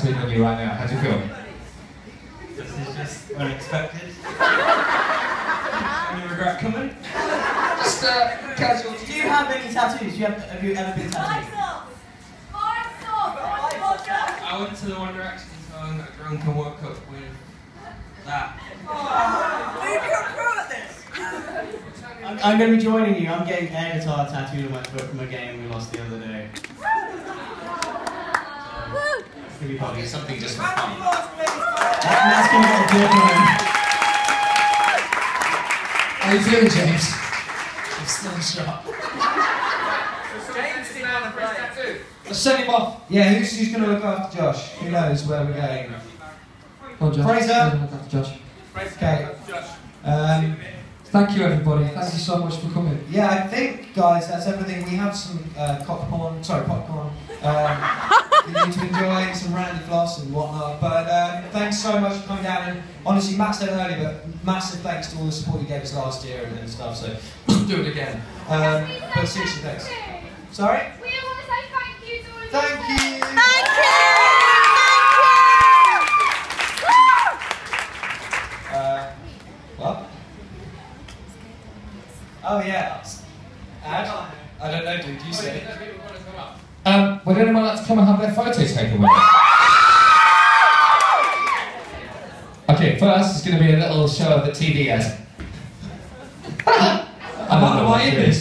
tattooed on you right now. How do you feel? This is just unexpected. Any regret coming? Just casual. Do you have any tattoos? Have you ever been tattooed? I went to the One Direction song and got drunk and woke up with that. I'm going to be joining you. I'm getting air guitar tattooed on my foot from a game we lost the other day. It's going to be funny. Something just for fun. That's going to get a good one. How you feeling, James? I'm still in shock. Let's send him off. Yeah, who's going to look after Josh? Who knows where we're going? Come on, Josh. Fraser. Look after Josh. Okay. Thank you, everybody. Thank you so much for coming. Yeah, I think, guys, that's everything. We have some popcorn. You need to enjoy some Randy Floss and whatnot. But thanks so much for coming down. And honestly, Matt said earlier, but massive thanks to all the support you gave us last year and stuff. So do it again. But seriously, thanks. Sorry? We want to say thank you to all of you. Thank you. Thank you. What? Oh yeah. Ad? I don't know, dude. You say it. Would anyone like to come and have their photos taken with us? Okay, first it's going to be a little show of the TV as. Am I in this?